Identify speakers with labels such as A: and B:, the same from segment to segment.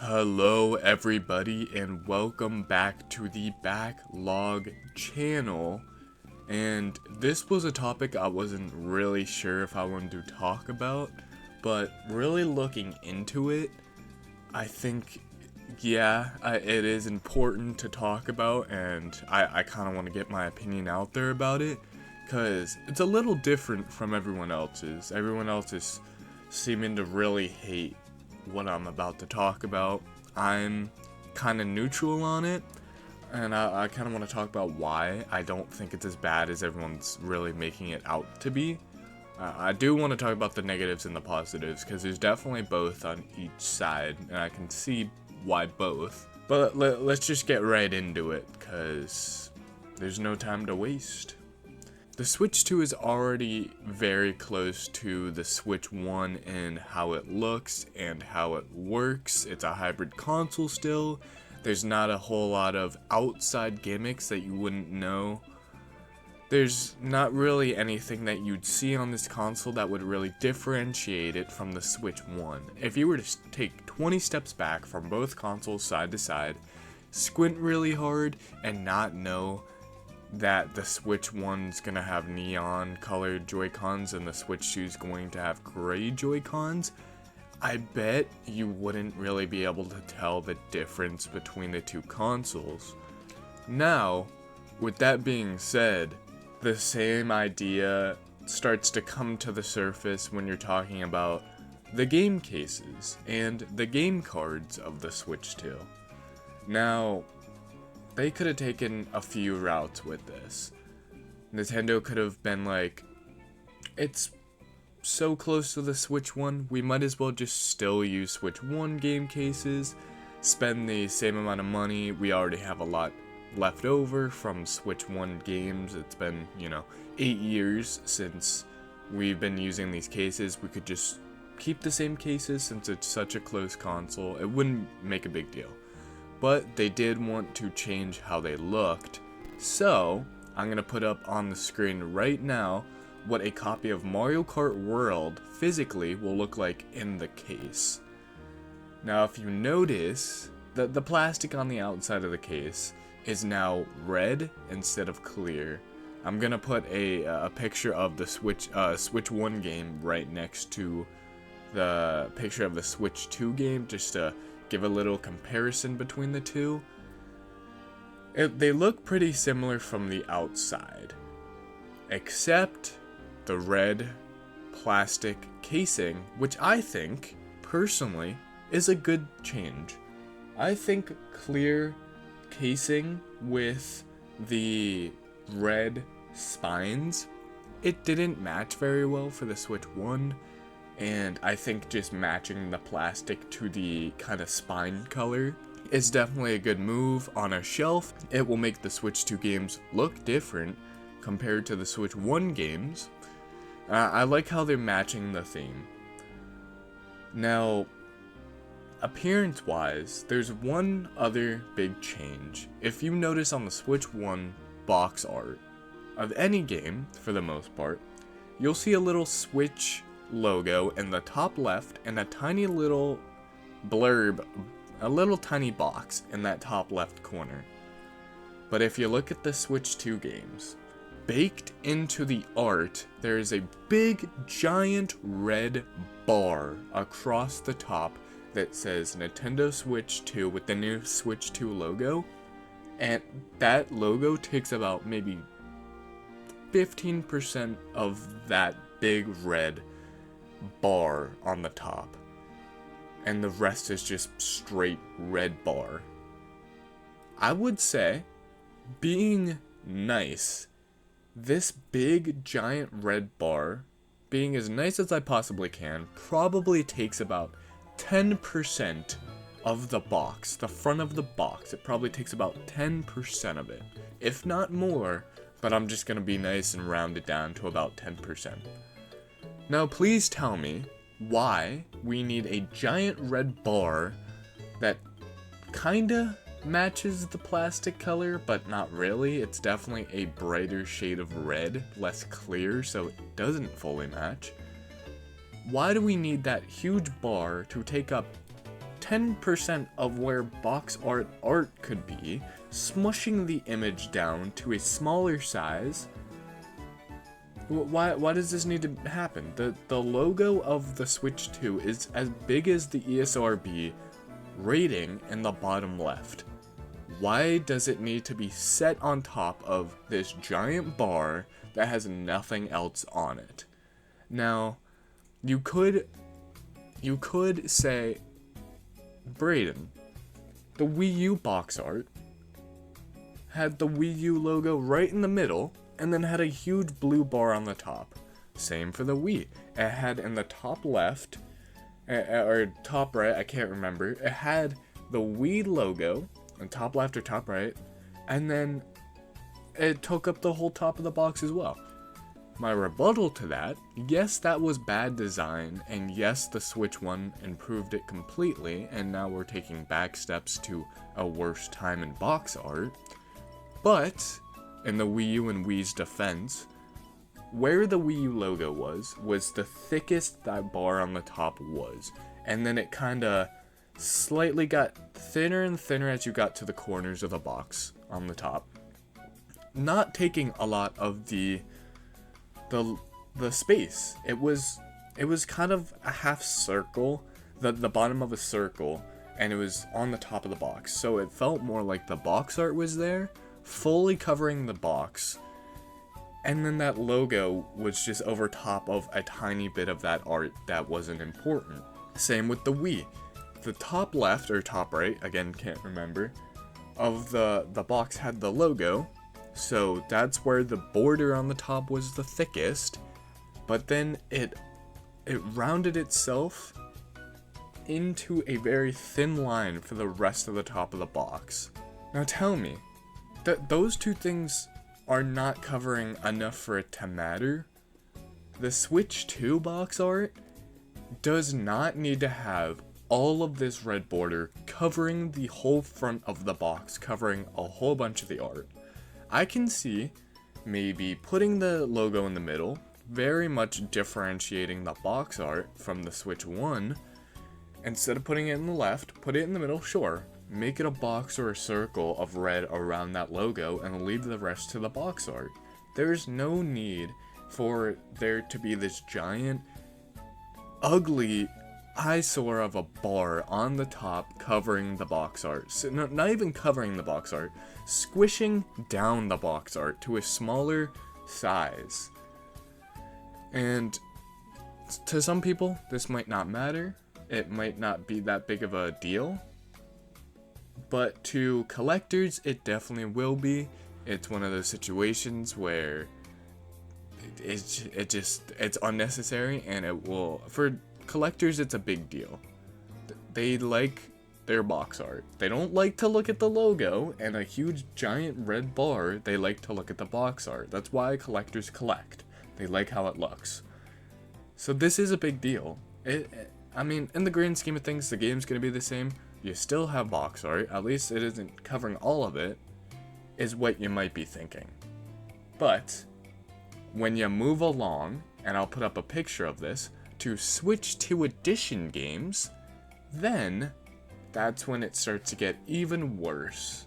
A: Hello everybody and welcome back to the Backlog channel. And this was a topic I wasn't really sure if I wanted to talk about, but really looking into it, I think it is important to talk about, and I kind of want to get my opinion out there about it because it's a little different from everyone else's. Everyone else is seeming to really hate what I'm about to talk about. I'm kind of neutral on it, and I kind of want to talk about why I don't think it's as bad as everyone's really making it out to be. I do want to talk about the negatives and the positives, because there's definitely both on each side, and I can see why both. But let's just get right into it, because there's no time to waste. The Switch 2 is already very close to the Switch 1 in how it looks and how it works. It's a hybrid console still. There's not a whole lot of outside gimmicks that you wouldn't know. There's not really anything that you'd see on this console that would really differentiate it from the Switch 1. If you were to take 20 steps back from both consoles side to side, squint really hard, and not know that the Switch 1's gonna have neon colored Joy-Cons and the Switch 2's going to have gray Joy-Cons, I bet you wouldn't really be able to tell the difference between the two consoles. Now, with that being said, the same idea starts to come to the surface when you're talking about the game cases and the game cards of the Switch 2. Now, they could have taken a few routes with this. Nintendo could have been like, it's so close to the Switch 1, we might as well just still use Switch 1 game cases, spend the same amount of money, we already have a lot left over from Switch 1 games. It's been, 8 years since we've been using these cases. We could just keep the same cases since it's such a close console. It wouldn't make a big deal. But they did want to change how they looked, so I'm going to put up on the screen right now what a copy of Mario Kart World physically will look like in the case. Now if you notice, the plastic on the outside of the case is now red instead of clear. I'm going to put a picture of the Switch 1 game right next to the picture of the Switch 2 game, just to give a little comparison between the two. They look pretty similar from the outside, except the red plastic casing, which I think, personally, is a good change. I think clear casing with the red spines, it didn't match very well for the Switch 1. And I think just matching the plastic to the kind of spine color is definitely a good move on a shelf. It will make the Switch 2 games look different compared to the Switch 1 games. I like how they're matching the theme. Now, appearance-wise, there's one other big change. If you notice on the Switch 1 box art of any game, for the most part, you'll see a little Switch logo in the top left and a tiny little blurb, a little tiny box in that top left corner. But if you look at the Switch 2 games, baked into the art, there is a big giant red bar across the top that says Nintendo Switch 2 with the new Switch 2 logo, and that logo takes about maybe 15% of that big red bar on the top, and the rest is just straight red bar. I would say, being nice, this big giant red bar, being as nice as I possibly can, probably takes about 10% of the box, the front of the box. It probably takes about 10% of it, if not more, but I'm just gonna be nice and round it down to about 10%. Now please tell me why we need a giant red bar that kinda matches the plastic color, but not really. It's definitely a brighter shade of red, less clear, so it doesn't fully match. Why do we need that huge bar to take up 10% of where box art could be, smushing the image down to a smaller size. Why does this need to happen? The logo of the Switch 2 is as big as the ESRB rating in the bottom left. Why does it need to be set on top of this giant bar that has nothing else on it? Now, you could say, Brayden, the Wii U box art had the Wii U logo right in the middle, and then had a huge blue bar on the top. Same for the Wii. It had in the top left, or top right, I can't remember, it had the Wii logo, on top left or top right, and then it took up the whole top of the box as well. My rebuttal to that, yes, that was bad design, and yes, the Switch 1 improved it completely, and now we're taking back steps to a worse time in box art, but in the Wii U and Wii's defense, where the Wii U logo was the thickest that bar on the top was, and then it kinda slightly got thinner and thinner as you got to the corners of the box on the top, not taking a lot of the space. It was kind of a half circle, the bottom of a circle, and it was on the top of the box, so it felt more like the box art was there, fully covering the box, and then that logo was just over top of a tiny bit of that art that wasn't important. Same with the Wii. The top left, or top right, again, can't remember, of the box had the logo, so that's where the border on the top was the thickest, but then it rounded itself into a very thin line for the rest of the top of the box. Now tell me, that those two things are not covering enough for it to matter? The Switch 2 box art does not need to have all of this red border covering the whole front of the box, covering a whole bunch of the art. I can see maybe putting the logo in the middle, very much differentiating the box art from the Switch 1. Instead of putting it in the left, put it in the middle, sure. Make it a box or a circle of red around that logo and leave the rest to the box art. There's no need for there to be this giant, ugly eyesore of a bar on the top covering the box art. So not even covering the box art, squishing down the box art to a smaller size. And to some people, this might not matter. It might not be that big of a deal. But to collectors, it definitely will be. It's one of those situations where it's unnecessary, and it will, for collectors, it's a big deal. They like their box art. They don't like to look at the logo and a huge giant red bar. They like to look at the box art. That's why collectors collect. They like how it looks. So this is a big deal. I mean, in the grand scheme of things, the game's gonna be the same. You still have box art, at least it isn't covering all of it, is what you might be thinking. But when you move along, and I'll put up a picture of this, to Switch 2 Edition games, then that's when it starts to get even worse.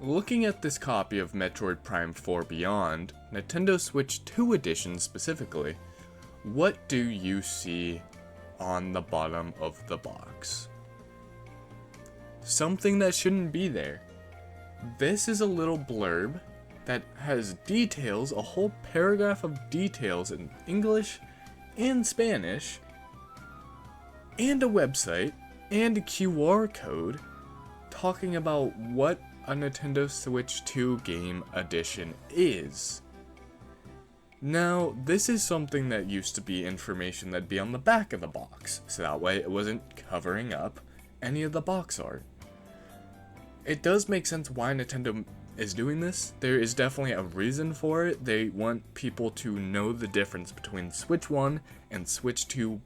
A: Looking at this copy of Metroid Prime 4 Beyond, Nintendo Switch 2 Edition specifically, what do you see on the bottom of the box? Something that shouldn't be there. This is a little blurb that has details, a whole paragraph of details in English and Spanish, and a website, and a QR code talking about what a Nintendo Switch 2 Game Edition is. Now, this is something that used to be information that'd be on the back of the box, so that way it wasn't covering up any of the box art. It does make sense why Nintendo is doing this. There is definitely a reason for it. They want people to know the difference between Switch 1 and Switch 2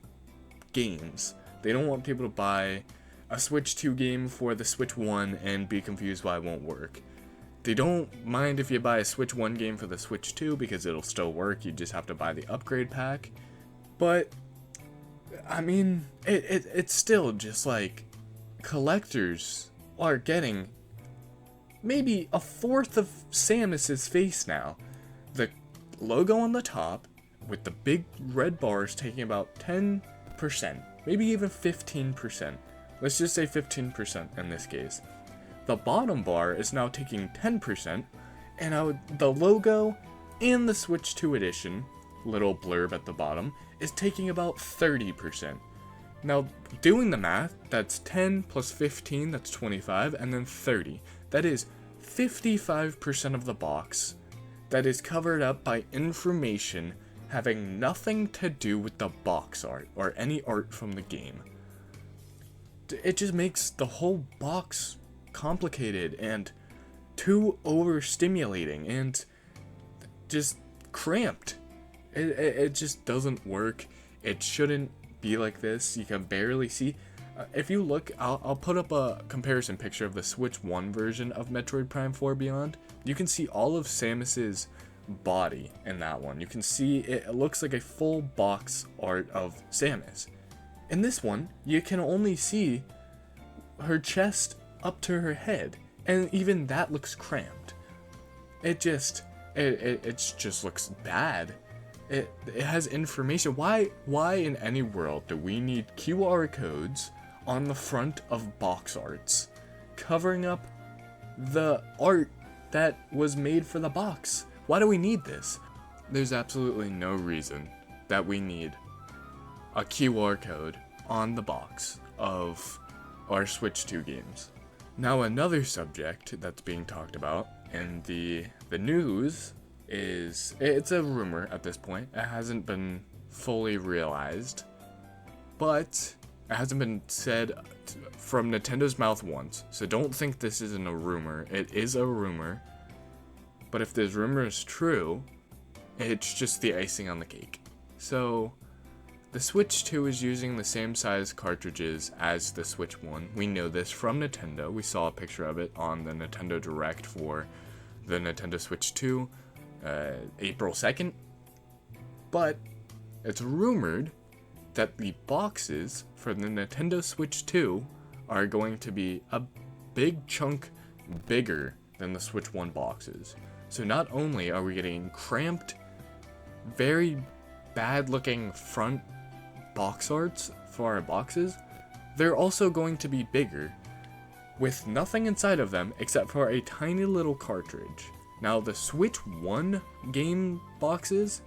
A: games. They don't want people to buy a Switch 2 game for the Switch 1 and be confused why it won't work. They don't mind if you buy a Switch 1 game for the Switch 2 because it'll still work, you just have to buy the upgrade pack. But, I mean, it's still just like, collectors are getting maybe a fourth of Samus's face now. The logo on the top, with the big red bars taking about 10%, maybe even 15%. Let's just say 15% in this case. The bottom bar is now taking 10%, and the logo and the Switch 2 edition, little blurb at the bottom, is taking about 30%. Now, doing the math, that's 10 plus 15, that's 25, and then 30. That is 55% of the box that is covered up by information having nothing to do with the box art or any art from the game. It just makes the whole box complicated and too overstimulating and just cramped. It just doesn't work. It shouldn't be like this. You can barely see. If you look, I'll put up a comparison picture of the Switch 1 version of Metroid Prime 4 Beyond. You can see all of Samus's body in that one. You can see it looks like a full box art of Samus. In this one, you can only see her chest up to her head, and even that looks cramped. It just looks bad. It has information. Why in any world do we need QR codes on the front of box arts covering up the art that was made for the box? Why do we need this? There's absolutely no reason that we need a QR code on the box of our Switch 2 games. Now, another subject that's being talked about in the news is, it's a rumor at this point. It hasn't been fully realized, but it hasn't been said from Nintendo's mouth once. So don't think this isn't a rumor. It is a rumor. But if this rumor is true, it's just the icing on the cake. So the Switch 2 is using the same size cartridges as the Switch 1. We know this from Nintendo. We saw a picture of it on the Nintendo Direct for the Nintendo Switch 2, April 2nd. But it's rumored that the boxes for the Nintendo Switch 2 are going to be a big chunk bigger than the Switch 1 boxes. So not only are we getting cramped, very bad looking front box arts for our boxes, they're also going to be bigger with nothing inside of them except for a tiny little cartridge. Now the Switch 1 game boxes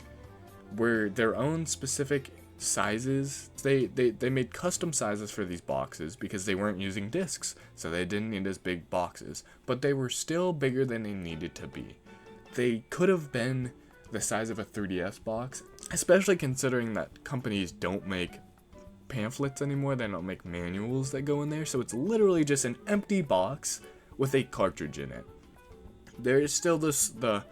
A: were their own specific sizes. They made custom sizes for these boxes because they weren't using discs, so they didn't need as big boxes, but they were still bigger than they needed to be. They could have been the size of a 3DS box, especially considering that companies don't make pamphlets anymore. They don't make manuals that go in there, so it's literally just an empty box with a cartridge in it. There is still the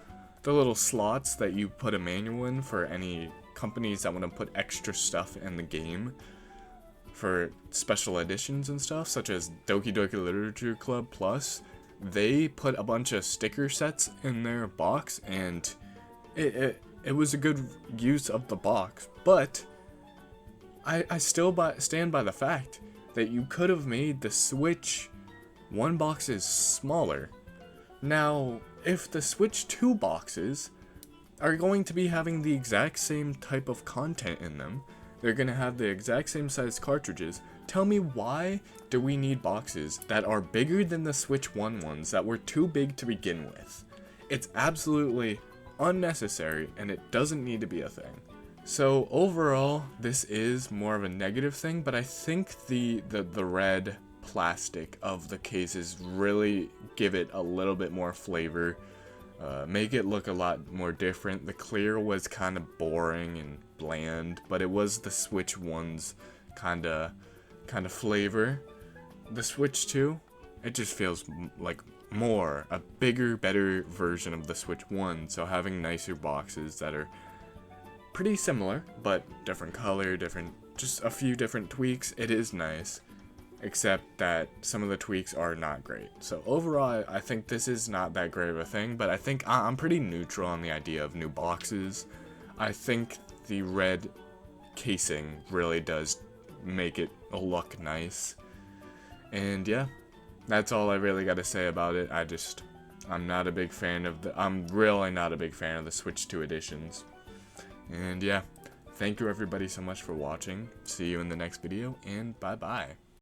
A: little slots that you put a manual in for any companies that want to put extra stuff in the game for special editions and stuff, such as Doki Doki Literature Club Plus. They put a bunch of sticker sets in their box, and it was a good use of the box, but I still stand by the fact that you could have made the Switch 1 boxes smaller. Now, if the Switch 2 boxes are going to be having the exact same type of content in them, they're going to have the exact same size cartridges, tell me, why do we need boxes that are bigger than the Switch 1 ones that were too big to begin with? It's absolutely unnecessary, and it doesn't need to be a thing. So overall, this is more of a negative thing, but I think the red plastic of the cases really give it a little bit more flavor, make it look a lot more different. The clear was kind of boring and bland, but it was the Switch 1's kind of flavor. The Switch 2, it just feels like a bigger, better version of the Switch 1, so having nicer boxes that are pretty similar, but different color, just a few different tweaks, it is nice, except that some of the tweaks are not great. So overall, I think this is not that great of a thing, but I think I'm pretty neutral on the idea of new boxes. I think the red casing really does make it look nice. And yeah, that's all I really got to say about it. I'm not a big fan of I'm really not a big fan of the Switch 2 editions. And yeah, thank you everybody so much for watching. See you in the next video, and bye bye.